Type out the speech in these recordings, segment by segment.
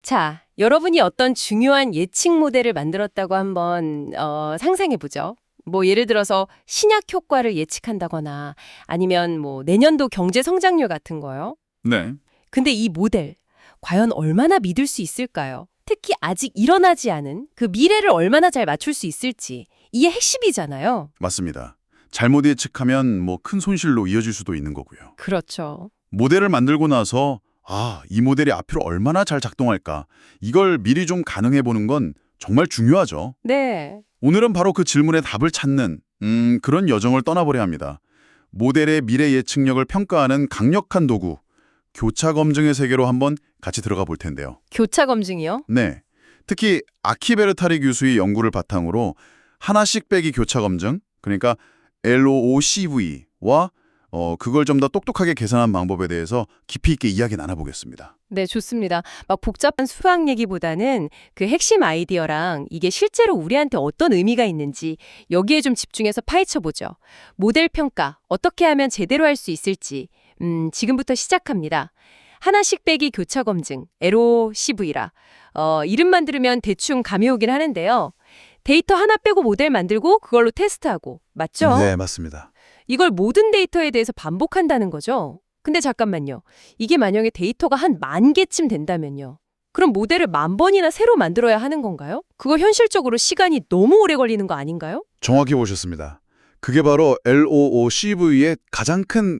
자, 여러분이 어떤 중요한 예측 모델을 만들었다고 한번 상상해 보죠. 뭐 예를 들어서 신약 효과를 예측한다거나 아니면 뭐 내년도 경제 성장률 같은 거요. 네. 근데 이 모델 과연 얼마나 믿을 수 있을까요? 특히 아직 일어나지 않은 그 미래를 얼마나 잘 맞출 수 있을지 이게 핵심이잖아요. 맞습니다. 잘못 예측하면 뭐 큰 손실로 이어질 수도 있는 거고요. 그렇죠. 모델을 만들고 나서 이 모델이 앞으로 얼마나 잘 작동할까? 이걸 미리 좀 가능해 보는 건 정말 중요하죠. 네. 오늘은 바로 그 질문에 답을 찾는 그런 여정을 떠나보려 합니다. 모델의 미래 예측력을 평가하는 강력한 도구, 교차 검증의 세계로 한번 같이 들어가 볼 텐데요. 교차 검증이요? 네. 특히 아키베르타리 교수의 연구를 바탕으로 하나씩 빼기 교차 검증, 그러니까 LOCV와 그걸 좀 더 똑똑하게 계산한 방법에 대해서 깊이 있게 이야기 나눠보겠습니다. 네, 좋습니다. 막 복잡한 수학 얘기보다는 그 핵심 아이디어랑 이게 실제로 우리한테 어떤 의미가 있는지 여기에 좀 집중해서 파헤쳐보죠. 모델 평가, 어떻게 하면 제대로 할 수 있을지 지금부터 시작합니다. 하나씩 빼기 교차 검증, LOCV라. 이름만 들으면 대충 감이 오긴 하는데요. 데이터 하나 빼고 모델 만들고 그걸로 테스트하고, 맞죠? 네, 맞습니다. 이걸 모든 데이터에 대해서 반복한다는 거죠. 근데 잠깐만요. 이게 만약에 데이터가 한 10,000개쯤 된다면요. 그럼 모델을 10,000번이나 새로 만들어야 하는 건가요? 그거 현실적으로 시간이 너무 오래 걸리는 거 아닌가요? 정확히 보셨습니다. 그게 바로 LOCV의 가장 큰,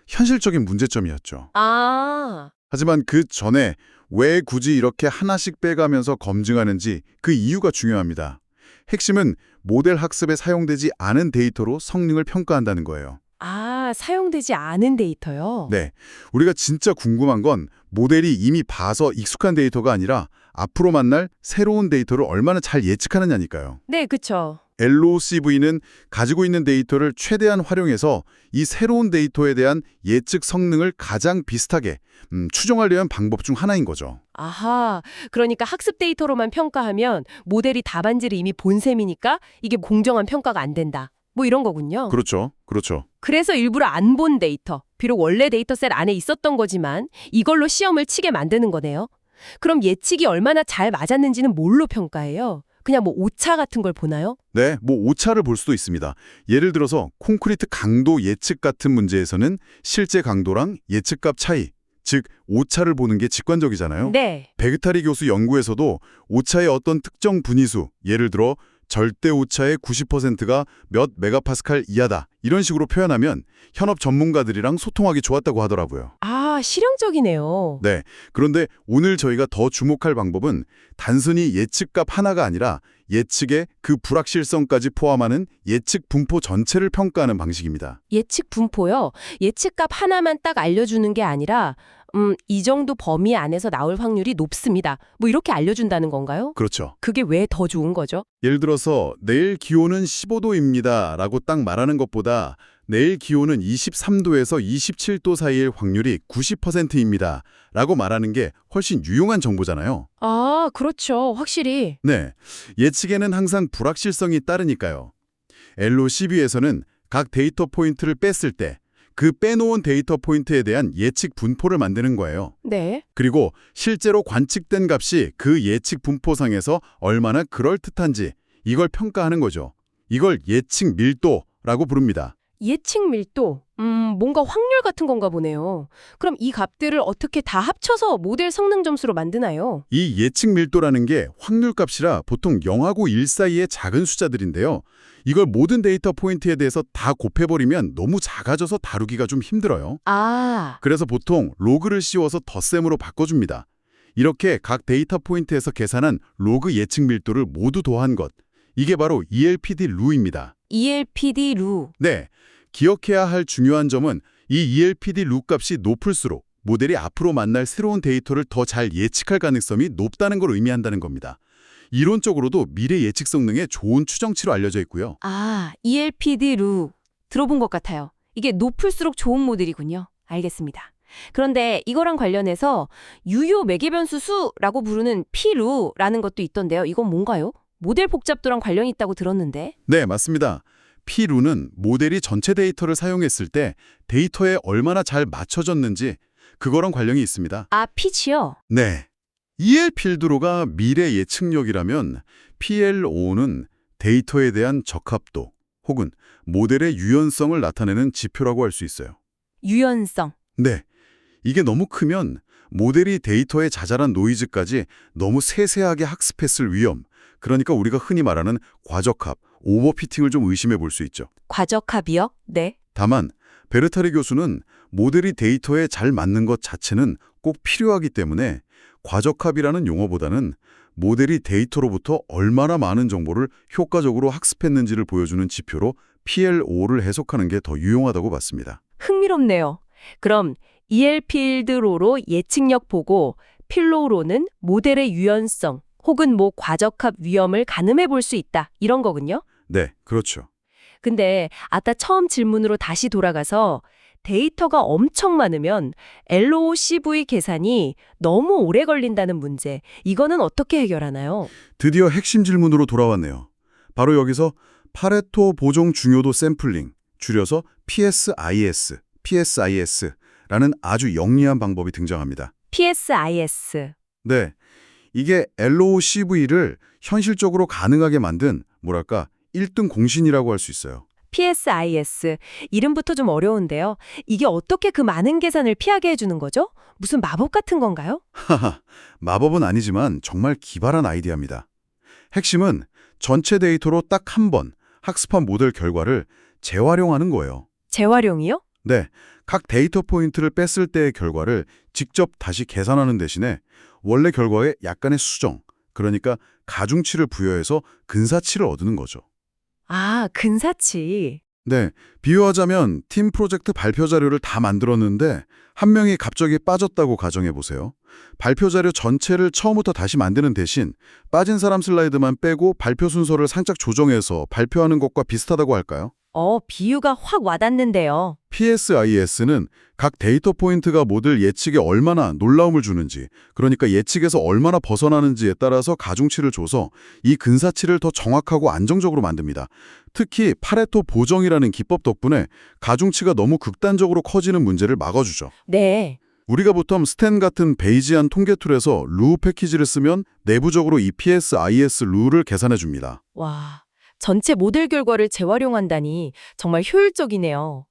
현실적인 문제점이었죠. 아, 하지만 그 전에 왜 굳이 이렇게 하나씩 빼가면서 검증하는지 그 이유가 중요합니다. 핵심은 모델 학습에 사용되지 않은 데이터로 성능을 평가한다는 거예요. 사용되지 않은 데이터요? 네, 우리가 진짜 궁금한 건 모델이 이미 봐서 익숙한 데이터가 아니라 앞으로 만날 새로운 데이터를 얼마나 잘 예측하느냐니까요. 네, 그쵸. LOCV는 가지고 있는 데이터를 최대한 활용해서 이 새로운 데이터에 대한 예측 성능을 가장 비슷하게 추정하려는 방법 중 하나인 거죠. 아하, 그러니까 학습 데이터로만 평가하면 모델이 답안지를 이미 본 셈이니까 이게 공정한 평가가 안 된다. 뭐 이런 거군요. 그렇죠. 그렇죠. 그래서 일부러 안 본 데이터, 비록 원래 데이터셋 안에 있었던 거지만 이걸로 시험을 치게 만드는 거네요. 그럼 예측이 얼마나 잘 맞았는지는 뭘로 평가해요? 그냥 뭐 오차 같은 걸 보나요? 네, 뭐 오차를 볼 수도 있습니다. 예를 들어서 콘크리트 강도 예측 같은 문제에서는 실제 강도랑 예측값 차이, 즉 오차를 보는 게 직관적이잖아요. 네. 베그타리 교수 연구에서도 오차의 어떤 특정 분위수, 예를 들어 절대 오차의 90%가 몇 메가파스칼 이하다, 이런 식으로 표현하면 현업 전문가들이랑 소통하기 좋았다고 하더라고요. 실용적이네요. 네, 그런데 오늘 저희가 더 주목할 방법은 단순히 예측값 하나가 아니라 예측의 그 불확실성까지 포함하는 예측 분포 전체를 평가하는 방식입니다. 예측 분포요? 예측값 하나만 딱 알려주는 게 아니라 이 정도 범위 안에서 나올 확률이 높습니다. 뭐 이렇게 알려준다는 건가요? 그렇죠. 그게 왜 더 좋은 거죠? 예를 들어서 내일 기온은 15도입니다 라고 딱 말하는 것보다 내일 기온은 23도에서 27도 사이일 확률이 90%입니다 라고 말하는 게 훨씬 유용한 정보잖아요. 그렇죠. 확실히. 네, 예측에는 항상 불확실성이 따르니까요. LOCV에서는 각 데이터 포인트를 뺐을 때 그 빼놓은 데이터 포인트에 대한 예측 분포를 만드는 거예요. 네. 그리고 실제로 관측된 값이 그 예측 분포상에서 얼마나 그럴듯한지 이걸 평가하는 거죠. 이걸 예측 밀도라고 부릅니다. 예측 밀도, 뭔가 확률 같은 건가 보네요. 그럼 이 값들을 어떻게 다 합쳐서 모델 성능 점수로 만드나요? 이 예측 밀도라는 게 확률 값이라 보통 0하고 1 사이의 작은 숫자들인데요. 이걸 모든 데이터 포인트에 대해서 다 곱해버리면 너무 작아져서 다루기가 좀 힘들어요. 그래서 보통 로그를 씌워서 덧셈으로 바꿔줍니다. 이렇게 각 데이터 포인트에서 계산한 로그 예측 밀도를 모두 더한 것. 이게 바로 ELPD 루입니다. ELPD 루. 네, 기억해야 할 중요한 점은 이 ELPD 루 값이 높을수록 모델이 앞으로 만날 새로운 데이터를 더 잘 예측할 가능성이 높다는 걸 의미한다는 겁니다. 이론적으로도 미래 예측 성능의 좋은 추정치로 알려져 있고요. ELPD 루. 들어본 것 같아요. 이게 높을수록 좋은 모델이군요. 알겠습니다. 그런데 이거랑 관련해서 유효 매개변수 수라고 부르는 P루라는 것도 있던데요. 이건 뭔가요? 모델 복잡도랑 관련이 있다고 들었는데. 네, 맞습니다. P루는 모델이 전체 데이터를 사용했을 때 데이터에 얼마나 잘 맞춰졌는지 그거랑 관련이 있습니다. 피치요? 네. EL 필드로가 미래 예측력이라면 PLO는 데이터에 대한 적합도 혹은 모델의 유연성을 나타내는 지표라고 할 수 있어요. 유연성. 네, 이게 너무 크면 모델이 데이터에 자잘한 노이즈까지 너무 세세하게 학습했을 위험, 그러니까 우리가 흔히 말하는 과적합, 오버피팅을 좀 의심해 볼 수 있죠. 과적합이요? 네. 다만 베르타리 교수는 모델이 데이터에 잘 맞는 것 자체는 꼭 필요하기 때문에 과적합이라는 용어보다는 모델이 데이터로부터 얼마나 많은 정보를 효과적으로 학습했는지를 보여주는 지표로 PLO를 해석하는 게 더 유용하다고 봤습니다. 흥미롭네요. 그럼 EL필드로로 예측력 보고 필로로는 모델의 유연성 혹은 과적합 위험을 가늠해 볼 수 있다. 이런 거군요. 네, 그렇죠. 근데 아까 처음 질문으로 다시 돌아가서 데이터가 엄청 많으면 LOCV 계산이 너무 오래 걸린다는 문제, 이거는 어떻게 해결하나요? 드디어 핵심 질문으로 돌아왔네요. 바로 여기서 파레토 보정 중요도 샘플링, 줄여서 PSIS라는 아주 영리한 방법이 등장합니다. PSIS. 네, 이게 LOCV를 현실적으로 가능하게 만든 뭐랄까 1등 공신이라고 할 수 있어요. PSIS. 이름부터 좀 어려운데요. 이게 어떻게 그 많은 계산을 피하게 해주는 거죠? 무슨 마법 같은 건가요? 하하, 마법은 아니지만 정말 기발한 아이디어입니다. 핵심은 전체 데이터로 딱 한 번 학습한 모델 결과를 재활용하는 거예요. 재활용이요? 네, 각 데이터 포인트를 뺐을 때의 결과를 직접 다시 계산하는 대신에 원래 결과에 약간의 수정, 그러니까 가중치를 부여해서 근사치를 얻는 거죠. 아, 근사치. 네, 비유하자면 팀 프로젝트 발표 자료를 다 만들었는데 한 명이 갑자기 빠졌다고 가정해보세요. 발표 자료 전체를 처음부터 다시 만드는 대신 빠진 사람 슬라이드만 빼고 발표 순서를 살짝 조정해서 발표하는 것과 비슷하다고 할까요? 비유가 확 와닿는데요. PSIS는 각 데이터 포인트가 모델 예측에 얼마나 놀라움을 주는지, 그러니까 예측에서 얼마나 벗어나는지에 따라서 가중치를 줘서 이 근사치를 더 정확하고 안정적으로 만듭니다. 특히 파레토 보정이라는 기법 덕분에 가중치가 너무 극단적으로 커지는 문제를 막아주죠. 네. 우리가 보통 스탠 같은 베이지안 통계 툴에서 루 패키지를 쓰면 내부적으로 이 PSIS 루를 계산해 줍니다. 와, 전체 모델 결과를 재활용한다니 정말 효율적이네요.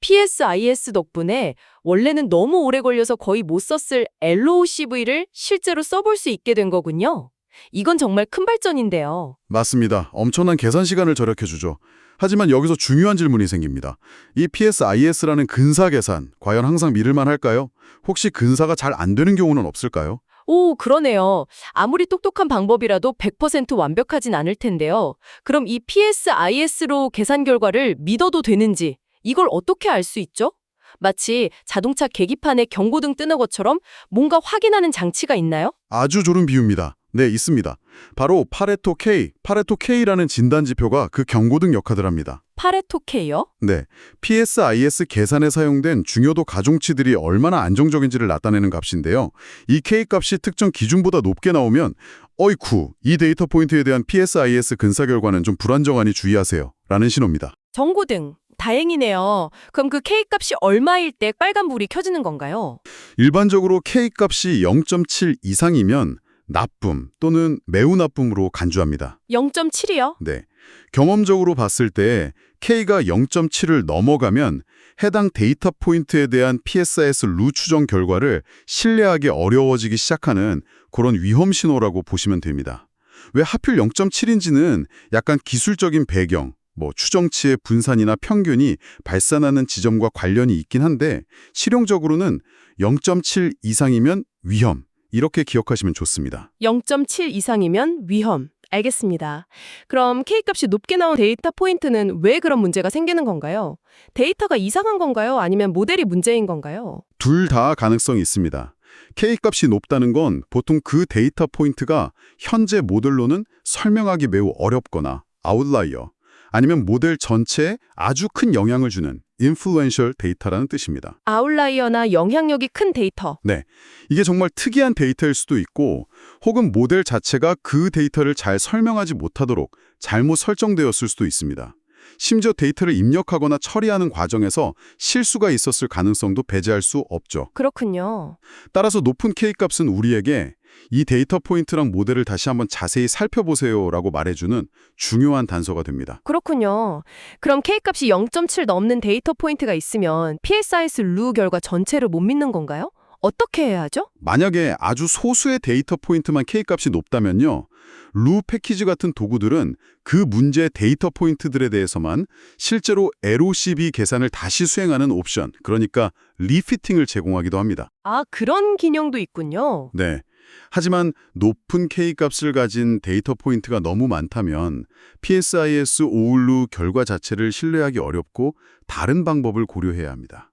PSIS 덕분에 원래는 너무 오래 걸려서 거의 못 썼을 LOCV를 실제로 써볼 수 있게 된 거군요. 이건 정말 큰 발전인데요. 맞습니다. 엄청난 계산 시간을 절약해주죠. 하지만 여기서 중요한 질문이 생깁니다. 이 PSIS라는 근사 계산, 과연 항상 믿을만 할까요? 혹시 근사가 잘 안 되는 경우는 없을까요? 오, 그러네요. 아무리 똑똑한 방법이라도 100% 완벽하진 않을 텐데요. 그럼 이 PSIS로 계산 결과를 믿어도 되는지, 이걸 어떻게 알 수 있죠? 마치 자동차 계기판에 경고등 뜨는 것처럼 뭔가 확인하는 장치가 있나요? 아주 좋은 비유입니다. 네, 있습니다. 바로 파레토 K라는 진단 지표가 그 경고등 역할을 합니다. 파레토 K요? 네, PSIS 계산에 사용된 중요도 가중치들이 얼마나 안정적인지를 나타내는 값인데요. 이 K 값이 특정 기준보다 높게 나오면 어이쿠, 이 데이터 포인트에 대한 PSIS 근사 결과는 좀 불안정하니 주의하세요 라는 신호입니다. 경고등. 다행이네요. 그럼 그 K 값이 얼마일 때 빨간불이 켜지는 건가요? 일반적으로 K 값이 0.7 이상이면 나쁨 또는 매우 나쁨으로 간주합니다. 0.7이요? 네, 경험적으로 봤을 때 K가 0.7을 넘어가면 해당 데이터 포인트에 대한 PSIS 루 추정 결과를 신뢰하기 어려워지기 시작하는 그런 위험 신호라고 보시면 됩니다. 왜 하필 0.7인지는 약간 기술적인 배경, 추정치의 분산이나 평균이 발산하는 지점과 관련이 있긴 한데 실용적으로는 0.7 이상이면 위험, 이렇게 기억하시면 좋습니다. 0.7 이상이면 위험. 알겠습니다. 그럼 K값이 높게 나온 데이터 포인트는 왜 그런 문제가 생기는 건가요? 데이터가 이상한 건가요? 아니면 모델이 문제인 건가요? 둘 다 가능성이 있습니다. K값이 높다는 건 보통 그 데이터 포인트가 현재 모델로는 설명하기 매우 어렵거나 아웃라이어, 아니면 모델 전체에 아주 큰 영향을 주는 influential 데이터라는 뜻입니다. 아웃라이어나 영향력이 큰 데이터. 네, 이게 정말 특이한 데이터일 수도 있고 혹은 모델 자체가 그 데이터를 잘 설명하지 못하도록 잘못 설정되었을 수도 있습니다. 심지어 데이터를 입력하거나 처리하는 과정에서 실수가 있었을 가능성도 배제할 수 없죠. 그렇군요. 따라서 높은 K값은 우리에게 이 데이터 포인트랑 모델을 다시 한번 자세히 살펴보세요라고 말해주는 중요한 단서가 됩니다. 그렇군요. 그럼 K값이 0.7 넘는 데이터 포인트가 있으면 PSIS 루 결과 전체를 못 믿는 건가요? 어떻게 해야 하죠? 만약에 아주 소수의 데이터 포인트만 K값이 높다면요. 루 패키지 같은 도구들은 그 문제의 데이터 포인트들에 대해서만 실제로 LOCB 계산을 다시 수행하는 옵션, 그러니까 리피팅을 제공하기도 합니다. 아, 그런 기능도 있군요. 네. 하지만 높은 K값을 가진 데이터 포인트가 너무 많다면 PSIS 오울루 결과 자체를 신뢰하기 어렵고 다른 방법을 고려해야 합니다.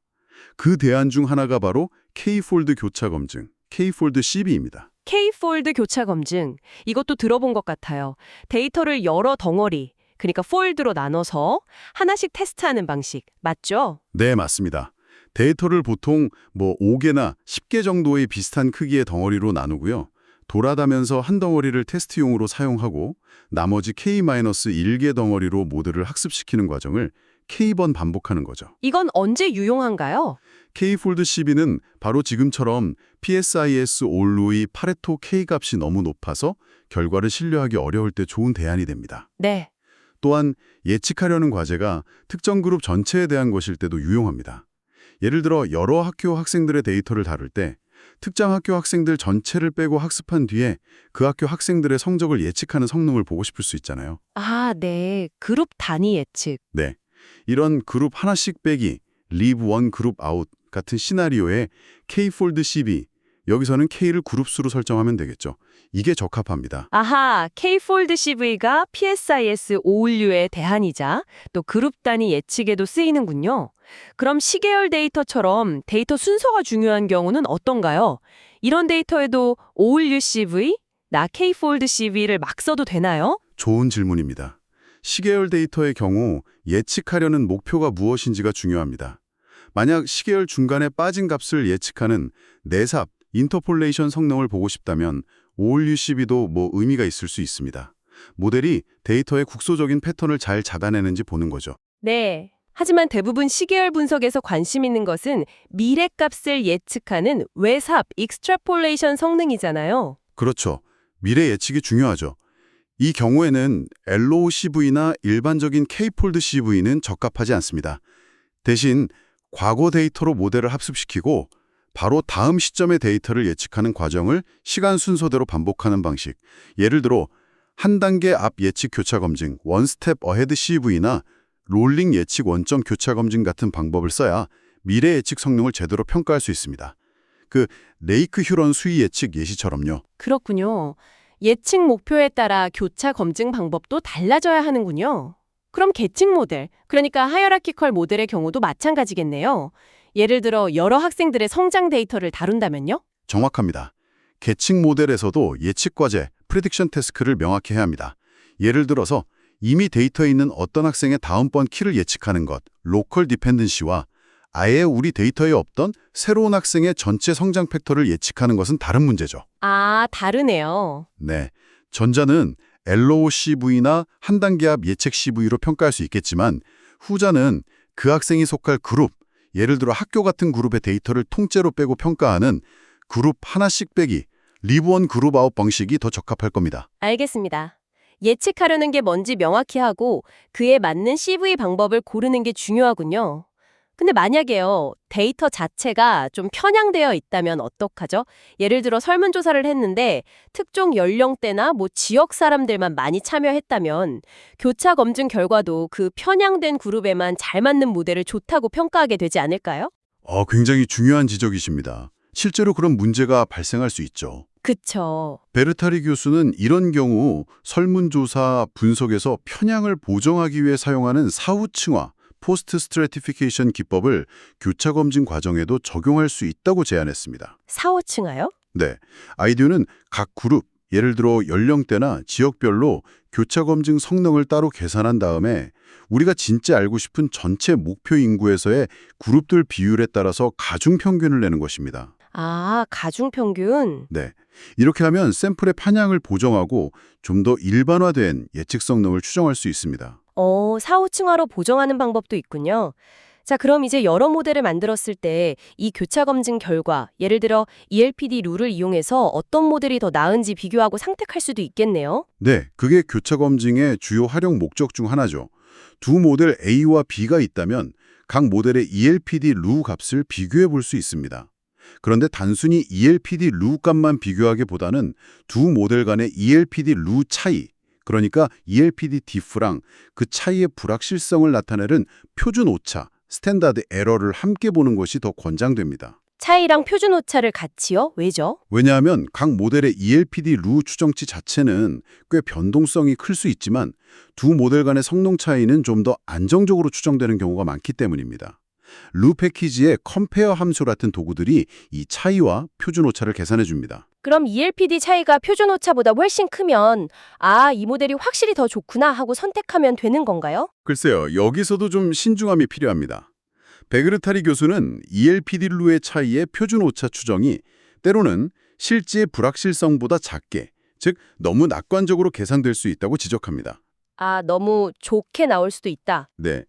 그 대안 중 하나가 바로 K폴드 교차 검증, K폴드 CB입니다. K폴드 교차 검증. 이것도 들어본 것 같아요. 데이터를 여러 덩어리, 그러니까 폴드로 나눠서 하나씩 테스트하는 방식. 맞죠? 네, 맞습니다. 데이터를 보통 5개나 10개 정도의 비슷한 크기의 덩어리로 나누고요. 돌아가면서 한 덩어리를 테스트용으로 사용하고 나머지 K-1개 덩어리로 모델을 학습시키는 과정을 K번 반복하는 거죠. 이건 언제 유용한가요? K폴드 CB는 바로 지금처럼 PSIS 올루의 파레토 K값이 너무 높아서 결과를 신뢰하기 어려울 때 좋은 대안이 됩니다. 네. 또한 예측하려는 과제가 특정 그룹 전체에 대한 것일 때도 유용합니다. 예를 들어 여러 학교 학생들의 데이터를 다룰 때 특정 학교 학생들 전체를 빼고 학습한 뒤에 그 학교 학생들의 성적을 예측하는 성능을 보고 싶을 수 있잖아요. 아, 네. 그룹 단위 예측. 네. 이런 그룹 하나씩 빼기, leave one group out 같은 시나리오에 K폴드 CB, 여기서는 K를 그룹수로 설정하면 되겠죠. 이게 적합합니다. 아하, K폴드 CV가 PSIS 오울류의 대안이자 또 그룹 단위 예측에도 쓰이는군요. 그럼 시계열 데이터처럼 데이터 순서가 중요한 경우는 어떤가요? 이런 데이터에도 오울류 CV, 나 K폴드 CV를 막 써도 되나요? 좋은 질문입니다. 시계열 데이터의 경우 예측하려는 목표가 무엇인지가 중요합니다. 만약 시계열 중간에 빠진 값을 예측하는 내삽, 인터폴레이션 성능을 보고 싶다면 OLUCB도 의미가 있을 수 있습니다. 모델이 데이터의 국소적인 패턴을 잘 잡아내는지 보는 거죠. 네. 하지만 대부분 시계열 분석에서 관심 있는 것은 미래값을 예측하는 외삽, 익스트라폴레이션 성능이잖아요. 그렇죠. 미래 예측이 중요하죠. 이 경우에는 LOCV나 일반적인 K폴드 CV는 적합하지 않습니다. 대신 과거 데이터로 모델을 합습시키고 바로 다음 시점의 데이터를 예측하는 과정을 시간 순서대로 반복하는 방식. 예를 들어 한 단계 앞 예측 교차 검증, 원 스텝 어헤드 CV나 롤링 예측 원점 교차 검증 같은 방법을 써야 미래 예측 성능을 제대로 평가할 수 있습니다. 그 레이크 휴런 수위 예측 예시처럼요. 그렇군요. 예측 목표에 따라 교차 검증 방법도 달라져야 하는군요. 그럼 계층 모델, 그러니까 하이어라키컬 모델의 경우도 마찬가지겠네요. 예를 들어 여러 학생들의 성장 데이터를 다룬다면요? 정확합니다. 계층 모델에서도 예측 과제, 프레딕션 태스크를 명확히 해야 합니다. 예를 들어서 이미 데이터에 있는 어떤 학생의 다음번 키를 예측하는 것, 로컬 디펜던시와 아예 우리 데이터에 없던 새로운 학생의 전체 성장 팩터를 예측하는 것은 다른 문제죠. 아, 다르네요. 네, 전자는 LOCV나 한 단계 앞 예측 CV로 평가할 수 있겠지만 후자는 그 학생이 속할 그룹, 예를 들어 학교 같은 그룹의 데이터를 통째로 빼고 평가하는 그룹 하나씩 빼기, 리브원 그룹 아웃 방식이 더 적합할 겁니다. 알겠습니다. 예측하려는 게 뭔지 명확히 하고 그에 맞는 CV 방법을 고르는 게 중요하군요. 근데 만약에요, 데이터 자체가 좀 편향되어 있다면 어떡하죠? 예를 들어 설문조사를 했는데 특정 연령대나 지역 사람들만 많이 참여했다면 교차 검증 결과도 그 편향된 그룹에만 잘 맞는 모델을 좋다고 평가하게 되지 않을까요? 굉장히 중요한 지적이십니다. 실제로 그런 문제가 발생할 수 있죠. 그쵸. 베르타리 교수는 이런 경우 설문조사 분석에서 편향을 보정하기 위해 사용하는 사후층화, 포스트 스트래티피케이션 기법을 교차 검증 과정에도 적용할 수 있다고 제안했습니다. 사호층화요? 네, 아이디어는 각 그룹, 예를 들어 연령대나 지역별로 교차 검증 성능을 따로 계산한 다음에 우리가 진짜 알고 싶은 전체 목표 인구에서의 그룹들 비율에 따라서 가중 평균을 내는 것입니다. 아, 가중평균? 네, 이렇게 하면 샘플의 편향을 보정하고 좀 더 일반화된 예측 성능을 추정할 수 있습니다. 사후층화로 보정하는 방법도 있군요. 자, 그럼 이제 여러 모델을 만들었을 때 이 교차 검증 결과, 예를 들어 ELPD 룰을 이용해서 어떤 모델이 더 나은지 비교하고 선택할 수도 있겠네요. 네, 그게 교차 검증의 주요 활용 목적 중 하나죠. 두 모델 A와 B가 있다면 각 모델의 ELPD 루 값을 비교해 볼 수 있습니다. 그런데 단순히 ELPD 루 값만 비교하기보다는 두 모델 간의 ELPD 루 차이, 그러니까 ELPD diff랑 그 차이의 불확실성을 나타내는 표준 오차, 스탠다드 에러를 함께 보는 것이 더 권장됩니다. 차이랑 표준 오차를 같이요? 왜죠? 왜냐하면 각 모델의 ELPD 루 추정치 자체는 꽤 변동성이 클 수 있지만 두 모델 간의 성능 차이는 좀 더 안정적으로 추정되는 경우가 많기 때문입니다. 루 패키지의 컴페어 함수 같은 도구들이 이 차이와 표준 오차를 계산해 줍니다. 그럼 ELPD 차이가 표준 오차보다 훨씬 크면 이 모델이 확실히 더 좋구나 하고 선택하면 되는 건가요? 글쎄요, 여기서도 좀 신중함이 필요합니다. 베그르타리 교수는 ELPD 루의 차이의 표준 오차 추정이 때로는 실제 불확실성보다 작게, 즉 너무 낙관적으로 계산될 수 있다고 지적합니다. 너무 좋게 나올 수도 있다. 네.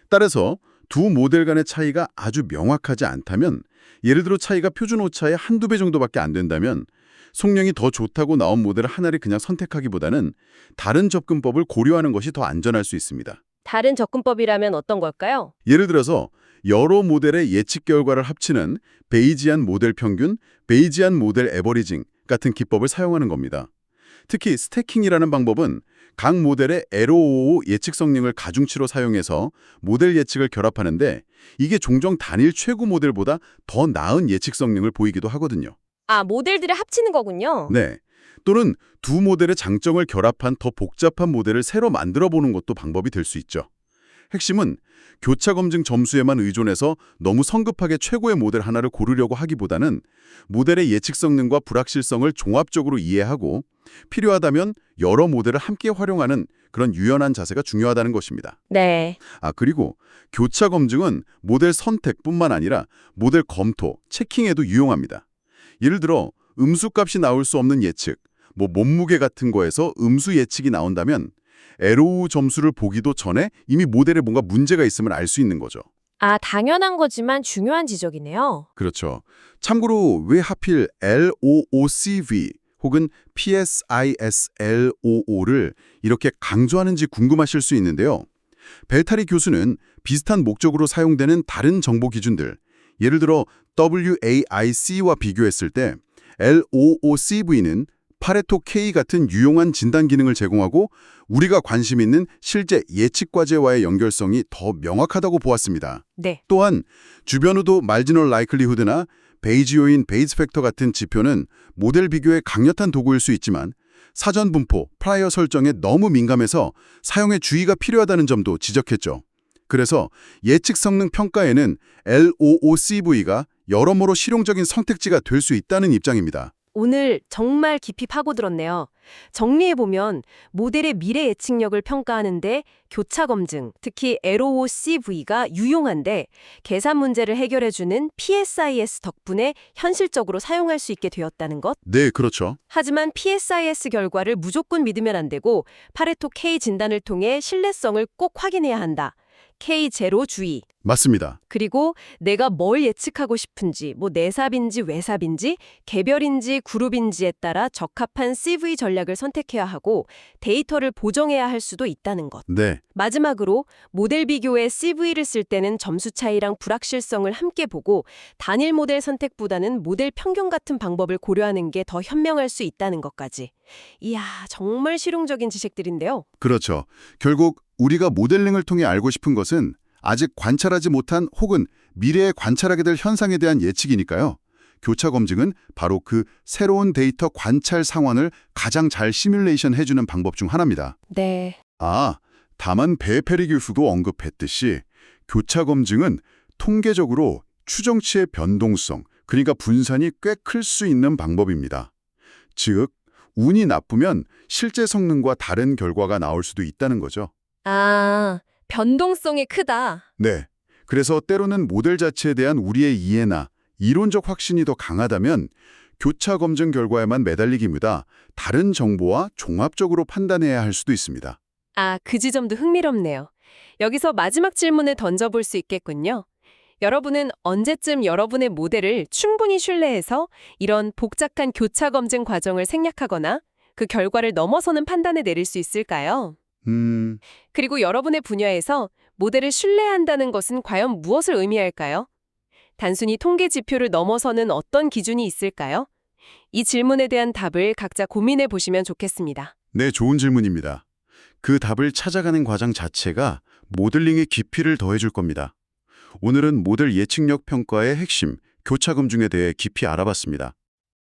따라서 두 모델 간의 차이가 아주 명확하지 않다면, 예를 들어 차이가 표준 오차의 한두 배 정도밖에 안 된다면 속력이 더 좋다고 나온 모델을 하나를 그냥 선택하기보다는 다른 접근법을 고려하는 것이 더 안전할 수 있습니다. 다른 접근법이라면 어떤 걸까요? 예를 들어서 여러 모델의 예측 결과를 합치는 베이지안 모델 평균, 베이지안 모델 에버리징 같은 기법을 사용하는 겁니다. 특히 스태킹이라는 방법은 각 모델의 LOO 예측 성능을 가중치로 사용해서 모델 예측을 결합하는데 이게 종종 단일 최고 모델보다 더 나은 예측 성능을 보이기도 하거든요. 모델들을 합치는 거군요. 네. 또는 두 모델의 장점을 결합한 더 복잡한 모델을 새로 만들어 보는 것도 방법이 될 수 있죠. 핵심은 교차 검증 점수에만 의존해서 너무 성급하게 최고의 모델 하나를 고르려고 하기보다는 모델의 예측 성능과 불확실성을 종합적으로 이해하고 필요하다면 여러 모델을 함께 활용하는 그런 유연한 자세가 중요하다는 것입니다. 네. 그리고 교차 검증은 모델 선택뿐만 아니라 모델 검토, 체킹에도 유용합니다. 예를 들어 음수값이 나올 수 없는 예측, 몸무게 같은 거에서 음수 예측이 나온다면 LOU 점수를 보기도 전에 이미 모델에 뭔가 문제가 있음을 알 수 있는 거죠. 당연한 거지만 중요한 지적이네요. 그렇죠. 참고로 왜 하필 LOOCV 혹은 PSISLOO를 이렇게 강조하는지 궁금하실 수 있는데요. 벨타리 교수는 비슷한 목적으로 사용되는 다른 정보 기준들, 예를 들어 WAIC와 비교했을 때 LOOCV는 파레토 K 같은 유용한 진단 기능을 제공하고 우리가 관심 있는 실제 예측 과제와의 연결성이 더 명확하다고 보았습니다. 네. 또한 주변우도 말지널 라이클리후드나 베이지 요인 베이스 팩터 같은 지표는 모델 비교에 강력한 도구일 수 있지만 사전 분포, 프라이어 설정에 너무 민감해서 사용에 주의가 필요하다는 점도 지적했죠. 그래서 예측 성능 평가에는 LOOCV가 여러모로 실용적인 선택지가 될 수 있다는 입장입니다. 오늘 정말 깊이 파고들었네요. 정리해보면 모델의 미래 예측력을 평가하는데 교차 검증, 특히 LOOCV가 유용한데 계산 문제를 해결해주는 PSIS 덕분에 현실적으로 사용할 수 있게 되었다는 것. 네, 그렇죠. 하지만 PSIS 결과를 무조건 믿으면 안 되고 파레토 K 진단을 통해 신뢰성을 꼭 확인해야 한다. K0 주의. 맞습니다. 그리고 내가 뭘 예측하고 싶은지, 내삽인지 외삽인지, 개별인지 그룹인지에 따라 적합한 CV 전략을 선택해야 하고 데이터를 보정해야 할 수도 있다는 것. 네. 마지막으로 모델 비교에 CV를 쓸 때는 점수 차이랑 불확실성을 함께 보고 단일 모델 선택보다는 모델 평균 같은 방법을 고려하는 게 더 현명할 수 있다는 것까지. 이야, 정말 실용적인 지식들인데요. 그렇죠. 결국 우리가 모델링을 통해 알고 싶은 것은 아직 관찰하지 못한 혹은 미래에 관찰하게 될 현상에 대한 예측이니까요. 교차 검증은 바로 그 새로운 데이터 관찰 상황을 가장 잘 시뮬레이션 해주는 방법 중 하나입니다. 네. 다만 베페리 교수도 언급했듯이 교차 검증은 통계적으로 추정치의 변동성, 그러니까 분산이 꽤 클 수 있는 방법입니다. 즉, 운이 나쁘면 실제 성능과 다른 결과가 나올 수도 있다는 거죠. 변동성이 크다. 네. 그래서 때로는 모델 자체에 대한 우리의 이해나 이론적 확신이 더 강하다면 교차 검증 결과에만 매달리기보다 다른 정보와 종합적으로 판단해야 할 수도 있습니다. 그 지점도 흥미롭네요. 여기서 마지막 질문을 던져볼 수 있겠군요. 여러분은 언제쯤 여러분의 모델을 충분히 신뢰해서 이런 복잡한 교차 검증 과정을 생략하거나 그 결과를 넘어서는 판단을 내릴 수 있을까요? 그리고 여러분의 분야에서 모델을 신뢰한다는 것은 과연 무엇을 의미할까요? 단순히 통계 지표를 넘어서는 어떤 기준이 있을까요? 이 질문에 대한 답을 각자 고민해 보시면 좋겠습니다. 네, 좋은 질문입니다. 그 답을 찾아가는 과정 자체가 모델링의 깊이를 더해줄 겁니다. 오늘은 모델 예측력 평가의 핵심, 교차 검증에 대해 깊이 알아봤습니다.